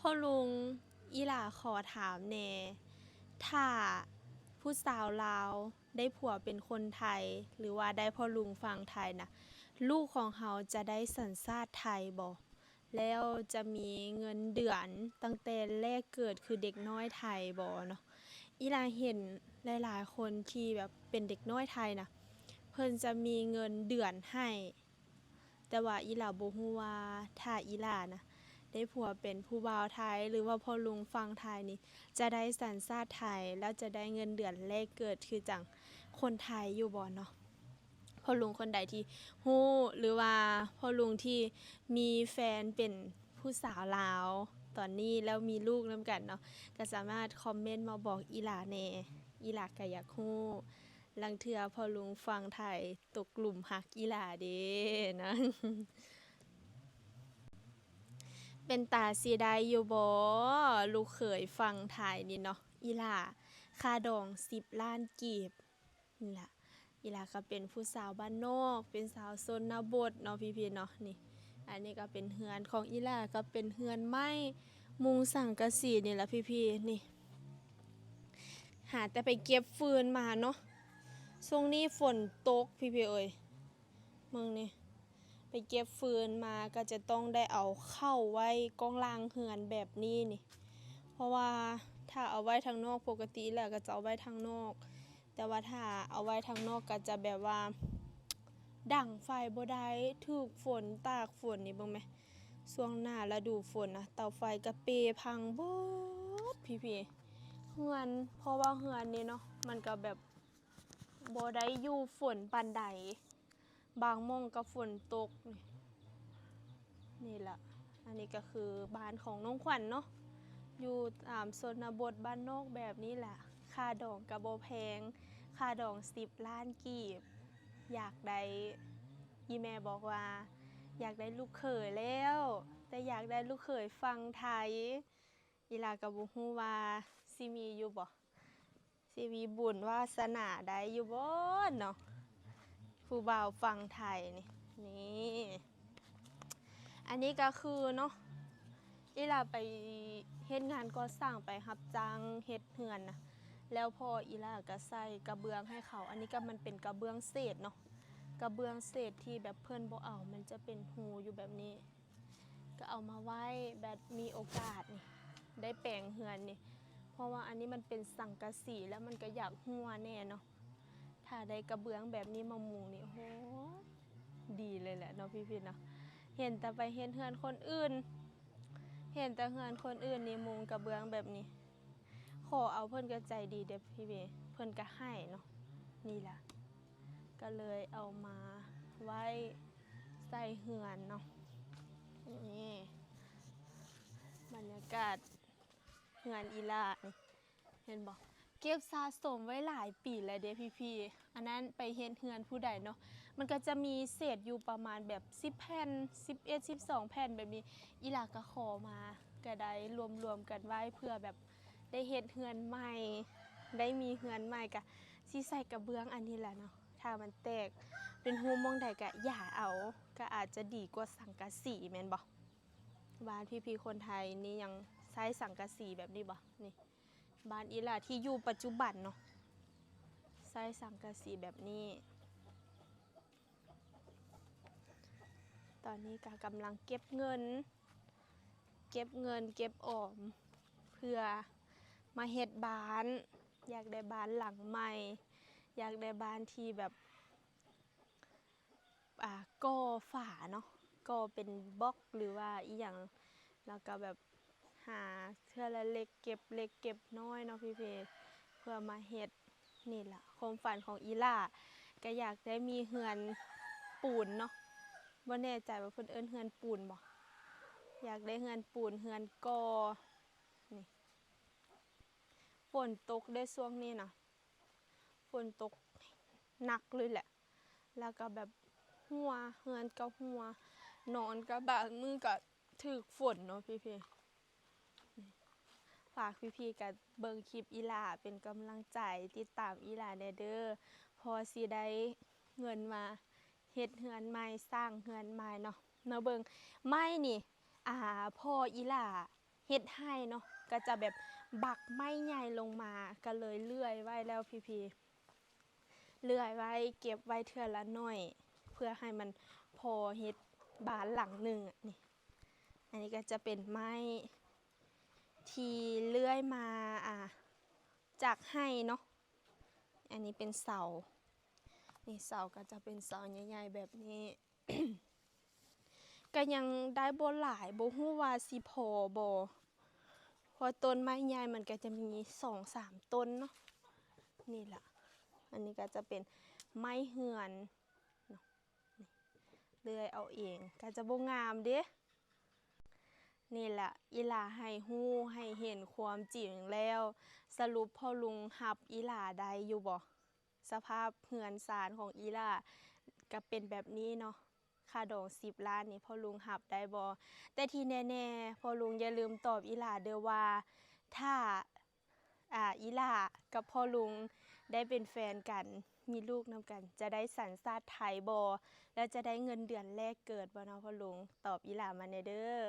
พ่อลุงอีหล่าขอถามแหน่ถ้าผู้สาวลาวได้ผัวเป็นคนไทยหรือว่าได้พ่อลุงฝั่งไทยนะลูกของเขาจะได้สัญชาติไทยบ่แล้วจะมีเงินเดือนตั้งแต่แรกเกิดคือเด็กน้อยไทยบ่เนาะอีหล่าเห็นหลายๆคนที่แบบเป็นเด็กน้อยไทยนะเพิ่นจะมีเงินเดือนให้แต่ว่าอีหล่าบ่ฮู้ว่าถ้าอีหล่านะได้ผัวเป็นผู้บ่าวไทยหรือว่าพ่อลุงฝั่งไทยนี่จะได้สัญชาติไทยแล้วจะได้เงินเดือนแรกเกิดคือจังคนไทยอยู่บ่เนาะพ่อลุงคนใดที่ฮู้หรือว่าพ่อลุงที่มีแฟนเป็นผู้สาวลาวตอนนี้แล้วมีลูกนำกันเนาะก็สามารถคอมเมนต์มาบอกอีหล่าแหน่อีหล่าก็อยากฮู้ลังเทื่อพ่อลุงฝั่งไทยตกหลุมรักอีหล่าเด้นะ เป็นตาสิได้อยู่บ่ลูกเขยฟังไทยนี่เนาะอีหล่าค่าดอง10 ล้านกีบนี่ล่ะอีหล่าก็เป็นผู้สาวบ้านนอกเป็นสาวชนบทเนาะพี่ๆเนาะนี่อันนี้ก็เป็นเรือนของอีหล่าก็เป็นเรือนไม้มุงสังกะสีนี่ล่ะพี่ๆนี่หาแต่ไปเก็บฟืนมาเนาะช่วงนี้ฝนตกพี่ๆเอ้ยเมืองนี่ ไปเก็บฟืนมาก็จะต้องได้เอาเข้าไว้กองล่างเหือนแบบนี้นี่เพราะว่าถ้าเอาไว้ทางนอกปกติแล้วก็จะเอาไว้ทางนอกแต่ว่าถ้าเอาไว้ทางนอกก็จะแบบว่าดั่งไฟบ่ได้ถูกฝนตากฝนนี่เบิ่งแหมช่วงหน้าฤดูฝนนะเตาไฟก็เปพังเบิดพี่ๆเฮือนเพราะว่าเฮือนนี่เนาะมันก็แบบบ่ได้อยู่ฝนปานใดบางม่องก็ฝนตกนี่แหละอันนี้ก็คือบ้านของน้องขวัญเนาะอยู่ตามชนบทบ้านนอกแบบนี้แหละค่าดองกระโบแพงค่าดอง10 ล้านกีบอยากได้ยีแม่บอกว่าอยากได้ลูกเขยแล้วแต่อยากได้ลูกเขยฟังไทยอีหลากับบุฮูว่าสิมีอยู่บ่สิมีบุญวาสนาได้อยู่บ่เนาะผู้บ่าวฟังไทยนี่อันนี้ก็คือเนาะอีหลาไปเฮ็ดงานก่อสร้างไปรับจ้างเฮ็ดเฮือนนะแล้วพออีหลาก็ใส่กระเบื้องให้เขาอันนี้ก็มันเป็นกระเบื้องเศษเนาะกระเบื้องเศษที่แบบเพิ่นบ่เอามันจะเป็นหูอยู่แบบนี้ก็เอามาไว้แบบมีโอกาสนี่ได้แปลงเฮือนนี่เพราะว่าอันนี้มันเป็นสังกะสีแล้วมันก็อยากหัวแน่เนาะถ้าได้กระเบื้องแบบนี้มามุงนี่โหดีเลยแหละเนาะพี่ๆเนาะเห็นแต่ไปเฮ็ดเฮือนคนอื่นเห็นแต่เฮือนคนอื่นนี่มุงกระเบื้องแบบนี้ขอเอาเพิ่นก็ใจดีเด้อพี่เวเพิ่นก็ให้เนาะนี่ล่ะก็เลยเอามาไว้ใส่เฮือนเนาะนี่บรรยากาศเฮือนอีหล่านี่เห็นบ่เก็บสะสมไว้หลายปีแล้วเด้พี่ๆอันนั้นไปเฮ็ดเฮือนผู้ใดเนาะมันก็จะมีเศษอยู่ประมาณแบบ10แผ่น11 12แผ่นแบบนี้อีหล่าก็ขอมาก็ได้รวมๆกันไว้เพื่อแบบได้เฮ็ดเฮือนใหม่ได้มีเฮือนใหม่ก็สิใส่กระเบื้องอันนี้แหละเนาะถ้ามันแตกเป็นรูมองใดก็อย่าเอาก็อาจจะดีกว่าสังกะสีแม่นบ่บ้านพี่ๆคนไทยนี่ยังใช้สังกะสีแบบนี้บ่นี่บ้านอีหล่าที่อยู่ปัจจุบันเนาะใช้สังกะสีแบบนี้ตอนนี้ก็กำลังเก็บเงินเก็บออมเพื่อมาเฮ็ดบ้านอยากได้บ้านหลังใหม่อยากได้บ้านที่แบบก่อฝาเนาะก่อเป็นบล็อกหรือว่าอีหยังแล้วก็แบบหาเทื่อละเล็กเก็บเล็กเก็บน้อยเนาะพี่เพเพื่อมาเฮ็ดนี่ล่ะความฝันของอีหล่าก็อยากได้มีเฮือนปูนเนาะบ่แน่ใจว่าเพิ่นเอิ้นเฮือนปูนบ่อยากได้เฮือนปูนเฮือนก่อนี่ฝนตกได้ช่วงนี้นะฝนตกหนักเลยแหละแล้วก็แบบหัวเฮือนก็หัวนอนก็บางมือก็ถึกฝนเนาะพี่ๆฝากพี่ๆกับเบิ่งคลิปอีหล่าเป็นกำลังใจติดตามอีหล่าแน่เด้อพอสิได้เงินมาเฮ็ดเฮือนใหม่สร้างเฮือนใหม่เนาะเบิ่งไม้นี่พ่ออีหล่า เฮ็ดให้เนาะก็จะแบบบักไม้ใหญ่ลงมาก็เลยเลื่อยไว้แล้วพี่ๆเลื่อยไว้เก็บไว้เทื่อละหน่อยเพื่อให้มันพอเฮ็ดบ้านหลังหนึ่งนี่อันนี้ก็จะเป็นไม้ที่เลื่อยมาจากให้เนาะอันนี้เป็นเสานี่เสาก็จะเป็นเสาใหญ่ๆแบบนี้ ก็ยังได้บ่หลายบ่ฮู้ว่าสิพอบ่เพราะต้นไม้ใหญ่มันก็จะมี 2-3 ต้นเนาะนี่ล่ะอันนี้ก็จะเป็นไม้เหือนเนาะนี่เลื่อยเอาเองก็จะบ่งามเด้นี่ล่ะอีหลาให้ฮู้ให้เห็นความจริงแล้วสรุปพ่อลุงรับอีหลาได้อยู่บ่สภาพเรือนศาลของอีหลาก็เป็นแบบนี้เนาะค่าดอง10 ล้านนี่พ่อลุงรับได้บ่แต่ที่แน่ๆพ่อลุงอย่าลืมตอบอีหลาเด้อว่าถ้าอีหลากับพ่อลุงได้เป็นแฟนกันมีลูกนำกันจะได้สัญชาติไทยบ่แล้วจะได้เงินเดือนแรกเกิดบ่เนาะพ่อลุงตอบอีหลามาแน่เด้อ